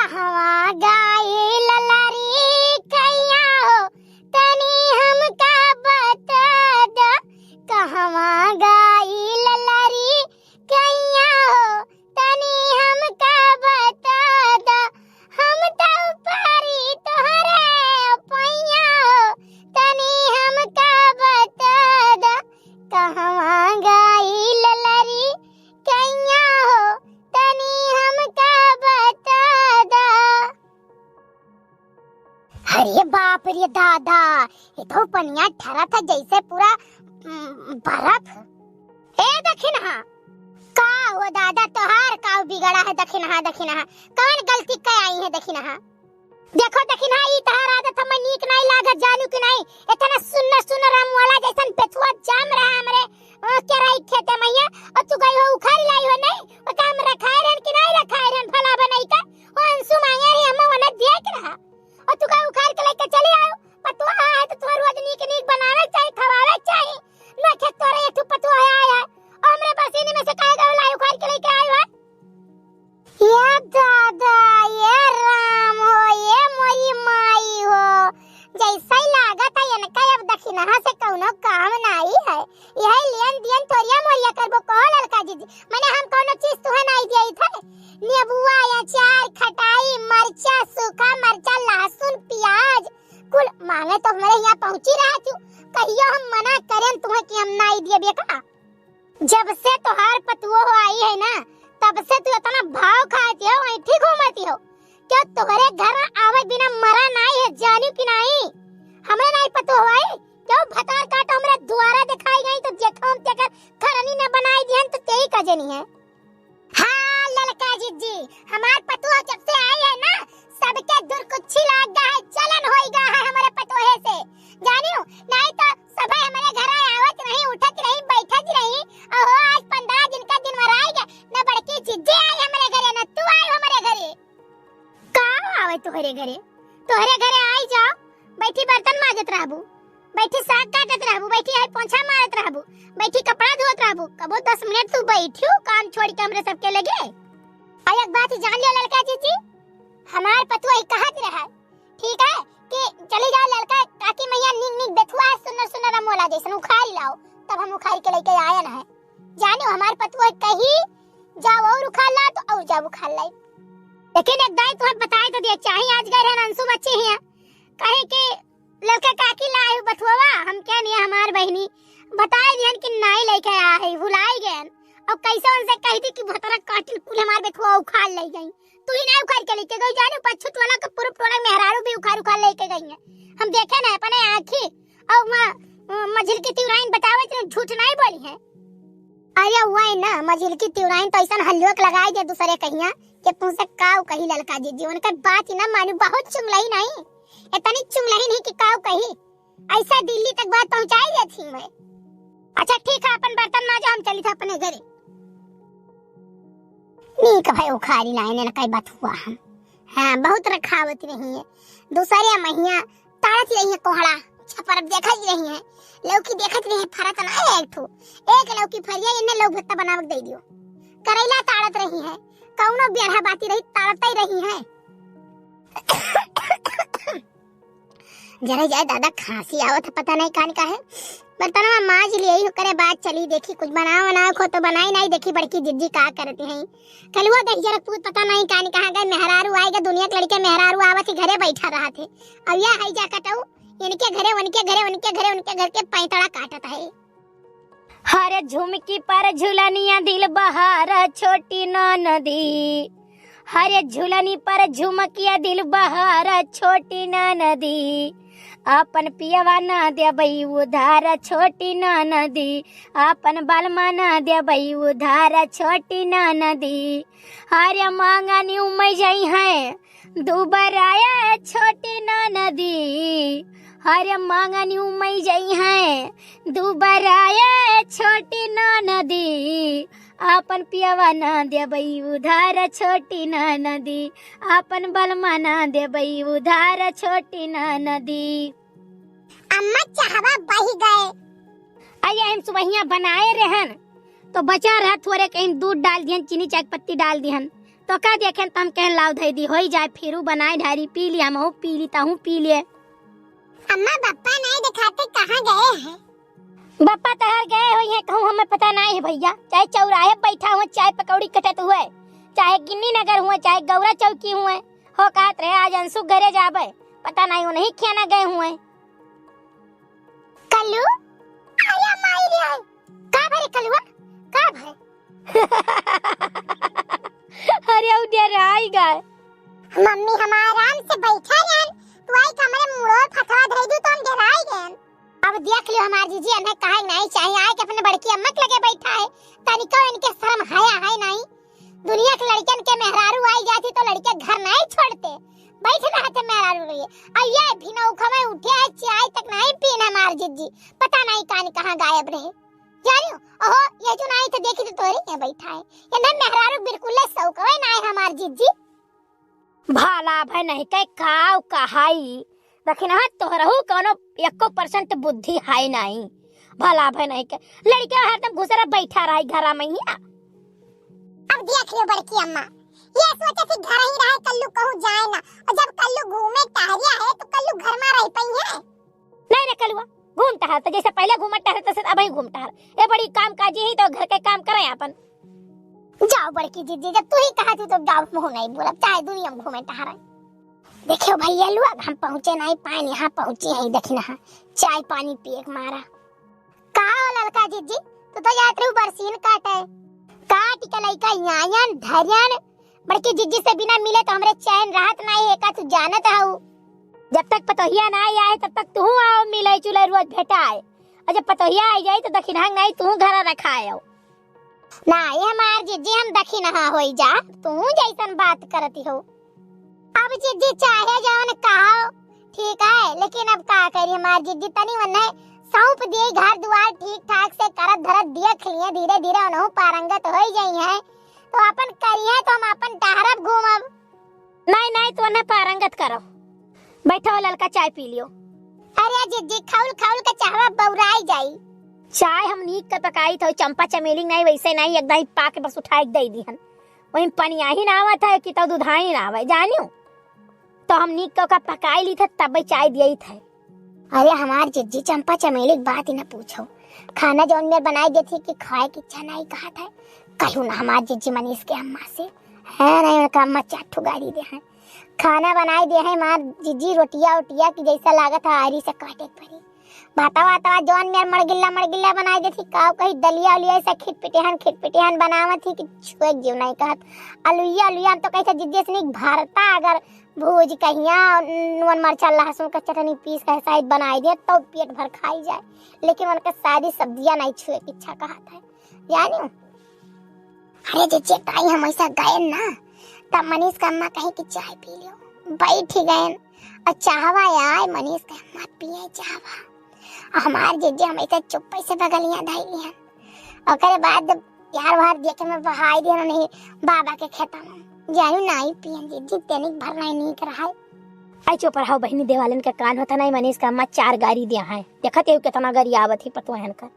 कहवा गाई ललरी कैया हो तनी हमका बता द। कहवा गाई ललरी कैया हो तनी हमका बता द। हम तो पारी तोहरे पैया हो तनी हमका बता द। कहवा गाई ललरी कैया हो तनी हमका बता द। अरे बाप रे दादा, ये तो पनिया ठहरा था जैसे पूरा बर्फ। ए दखिनहा का हो दादा तोहार का बिगड़ा है। दखिनहा कौन गलती कर आई है। दखिनहा देखो दखिनहा ई तहार आदत हम नीक नहीं लागत जानू कि नहीं। इतना सुन्न राम वाला जैसन पेथुआ जाम रहा हमरे के रही खेते मैया और तू गई हो उखाड़ लाई हो नहीं। ओ काम रखाए रहन कि नहीं रखाए रहन भला बनाई का ओ अंशु मांगे रे हम वना देख रहा और तू गई उखाड़ के लेके चली आयो। पतुआ है तो तोर रोज नीक बनावे चाहिए खवावे चाहिए ना। खेत तोरे एक पतुआ है और हमरे बसीनी में से काहे गई लाई उखाड़ के लेके आयो है। ये दादा ये राम हो ये मोरी माई हो जैसा ही लागत है इनका। अब दखिनहा से कौनो काम नहीं है। यह लेन देन थोड़िया मोरिया करबो कहो ललका जी। मैंने हम कौनो चीज तुहे नहीं दिई थे। नींबुआ अचार खटाई मरचा सूखा मरचा लहसुन प्याज कुल मांगे तो हमारे यहाँ पहुंची रहा तू। कहियो हम मना करें तुम्हें कि हम नहीं दिए बेका। जब से तोहार पतुओ हो आई है ना तब से तू इतना भाव खाती हो ऐठी घूमती हो। क्या तुम्हारे घर आवे बिना मरा नहीं है जानू कि नहीं। हमें नहीं पता हुआ है क्यों भतार काट हमरे द्वारा दिखाई गई तो देखो हम तेकर खरनी न बनाई दिहन तो तेई कजनी है। हां ललका जी हमार पतुआ जब से आई है ना सबके दुर्कुच्छी लाग गया है चलन होई गया है हमारे पतोहे से जानियो। नहीं तो सबे हमारे घर आवत नहीं उठत नहीं बैठत नहीं। और आज 15 दिन का दिन मराई गया न बड़की चीजें आई हमारे घरे न तू आई हमारे घरे। का आवे तोहरे घरे आई जाओ बैठी बर्तन माजत रहबू बैठी साग काटत रहबू बैठी आई पोंछा मारत रहबू बैठी कपड़ा धोत रहबू। कबो 10 मिनट तू बैठियो काम छोड़ के हमरे सबके लगे। और एक बात जान लियो ललका जी हमार पतुआ ही कहत रहा ठीक है कि चली जाओ ललका काकी मैया नीक बेथुआ सुनर मोला जैसन उखाड़ लाओ तब हम उखाड़ के लेके आए ना है। जानो हमार पतुआ कही जाओ और उखाड़ ला तो और जाओ उखाड़ लाई। लेकिन एक दाई तुम्हें बताए तो दिया चाहे आज गए रहन अंशु बच्चे हैं कहे कि लड़का काकी लाए बथुआ हम क्या नहीं हमार बहनी बताए दियन कि नहीं लेके आया है भुलाई गए। और कैसे उनसे कही थी कि भतरा काटिल कुल हमार बथुआ उखाड़ ले गई। तू ही नहीं उखाड़ के लेके गई जानो पछुत वाला का पूरा टोला मेहरारू भी उखाड़ लेके गई है। हम देखे ना अपने आंखी और मझिल की तिवराइन बतावे तो झूठ नहीं बोली है। अरे वही ना मझिल की तिवराइन तो ऐसा हल्लोक लगाई दे दूसरे कहिया कि तुमसे काऊ कही ललका जी उनका बात ही ना मानू बहुत चुमलाई नहीं इतनी चुमलाई नहीं कि काऊ कही ऐसा दिल्ली तक बात पहुंचाई देती मैं। अच्छा ठीक है अपन बर्तन मांजो हम चली था अपने घरे। नहीं का भाई उखाड़ी लाने ना कई बात हुआ हम हां बहुत रखावत नहीं है। दूसरे महिया ताड़त रही है कोहड़ा छपर देखा ही रही है लौकी देखत रही है फरत ना है एक लौकी फरिया इन्हें लौक भत्ता बनावक दे दियो। करेला ताड़त रही है कौनो बेरहा बाती रही ताड़त ही रही है। जरा जाए दादा खांसी आवत है पता नहीं कान का है। बर्तन में माज लिए ही करे बात चली देखी कुछ बनाओ खो तो बनाई नहीं देखी बड़की जिज्जी का करती हैं। कल वो देख जरा पूत पता नहीं कान कहां गए मेहरारू आएगा दुनिया के लड़के मेहरारू आवत घरे बैठा रहा थे। अब यह है जा कटऊ इनके घरे उनके घर के पैतड़ा काटत है। हरे झुमकी पर झुलनिया दिल बहार छोटी नदी हरे झुलनी पर झुमकिया दिल बहार छोटी नदी अपन पियवा न देबई उधार छोटी नदी अपन बालमा न देबई उधार छोटी नदी हरे मांगनी उमई जाई है दुबराया छोटी नदी हरे मांगनी उमई जाई है दुबराया छोटी नदी अपन पियवा न देबई उधार छोटी नदी अपन बलमा न देबई उधार छोटी नदी। अम्मा चाहवा बही गए आया हम सुबहिया बनाए रहन तो बचा रहा थोड़े कहीं दूध डाल दिहन चीनी चाय पत्ती डाल दिहन तो का देखें तो हम कहें लाव धई दी होई जाए फिरू बनाए ढारी पी लिया हमहू पी ली ताहू पी लिए। अम्मा पापा नहीं दिखाते कहाँ गए हैं? बप्पा तहर गए हुई है कहूँ हमें पता नहीं है भैया। चाहे चौराहे बैठा हुआ चाय पकौड़ी कटत हुए चाहे गिन्नी नगर हुए चाहे गौरा चौकी हुए हो कहत रहे आज अंशु घरे जाबे पता नहीं वो नहीं खाना गए हुए। कल्लू आया माई रे आई का भरे कल्लुआ का भरे अरे उधर आई गए। मम्मी हम आराम से बैठा रहन तू आई कमरे मुड़ो फतवा धई दू तो हम डराई गए। अब देख लियो हमार जीजी हमें काहे नहीं चाहिए आए के अपने बड़की अम्मा के लगे बैठा है तनिको इनके शर्म हाया है नहीं। दुनिया के लड़कन के मेहरारू आई जाती तो लड़के घर नहीं छोड़ते बैठ रहते मेहरारू लिए। अब ये भी ना उखमे उठे है चाय तक नहीं पीना हमार जीजी पता नहीं कहां गायब रहे जानियो। ओहो ये जो नहीं तो देखी तो तोरी है बैठा है ये ना मेहरारू बिल्कुल सौकवे नहीं हमार जीजी। भाला भाई नहीं कह काव कहाई दखिन हां तोहरहु कोनो 1% बुद्धि है नहीं। भला भाई नहीं कह लड़का हरदम घुसरा बैठा रही घरा में ही। अब देख लियो बड़की अम्मा ये सोचे कि घर ही रहे कल्लू कहूं जाए ना और जब कल्लू घूमे टहरिया है तो कल्लू घर में रह पई है। नहीं रे कलुआ घूमता है तो जैसे पहले घूमता है तो अब ही घूमता है। ये बड़ी काम काजी ही तो घर के काम करे अपन। जाओ बड़की जीजी जब तू ही कहा थी तो गाँव मुंह नहीं बोला चाहे दुनिया में घूमे टहरे। देखियो भैया लुआ हम पहुंचे नहीं पाए यहाँ पहुंची है देखना है चाय पानी पिए मारा का ललका जीजी तू तो जात रहू बरसीन काटे काट के लइका यायन धरियन बड़की जीजी से बिना मिले तो हमरे चैन राहत नहीं है का तू जानत हऊ। जब तक पतोहिया ना आए तब तक तू आओ मिले चुले रोज भेटाए और जब पतोहिया आ जाए तो दखिनहांग नहीं तू घर रखाए ना ये हमार जीजी हम दखिनहा होई जा तू जैसन बात करती हो। अब जीजी चाहे जाओ कहो ठीक है लेकिन अब का करी हमार जीजी तनी वन्ने सौंप दिए घर द्वार ठीक ठाक से करत धरत देख लिए धीरे धीरे उन्हों पारंगत हो जाई है तो अपन करिए तो हम अपन टहरब घूमब। नहीं नहीं तू न पारंगत करो बैठो ललका चाय पी लियो। अरे जीजी खाउल खाउल का चाहवा बौराई जाई। चाय हम नीक का पकाई थो चंपा चमेली नहीं वैसे नहीं एकदम पाके बस उठा के दे दीहन वहीं पनिया ही ना आवत है कि तो दूधाई ना आवे जानियो तो हम नीक का पकाई ली था तब चाय दिया था। अरे हमार जीजी चंपा चमेली की बात ही ना पूछो खाना जो मेरे बनाई देती कि खाए की इच्छा नहीं कहा था कहूँ ना हमार जीजी मनीष के अम्मा से है नहीं उनका अम्मा चाटू गाड़ी दे है खाना बनाई दे है हमार जीजी रोटिया उटिया की जैसा लागत है आरी से काटे पड़ी भाता वाता जौन मेर मड़गिल्ला बनाई देती काव कहीं दलिया उलिया ऐसा खिटपिटिहन बनावत थी कि छुए जीव नहीं कहत अलुइया तो कैसे जिद्दे से नहीं भारता अगर भूज कहिया नून मरचा लहसुन का चटनी पीस के शायद बनाई दे तो पेट भर खाई जाए लेकिन उनका सारी सब्जियां नहीं छुए की इच्छा कहत है जानी। अरे जिज्जे ताई हम ऐसा गए ना तब मनीष का अम्मा कहे कि चाय पी लियो बैठ गए और चाहवा आए मनीष का अम्मा पिए चाहवा हमार जीजी हम ऐसे चुप्पे से बगलियां धाई लिया और करे बाद यार बाहर देखे में बहाई दिया नहीं बाबा के खेता में जानू नहीं पियन जीजी तेनिक भर नहीं कर रहा है। आई चुप रहो बहनी देवालन का कान होता नहीं मनीष का अम्मा 4 गाड़ी दिया है देखत है कितना गाड़ी आवत ही पर तो हन का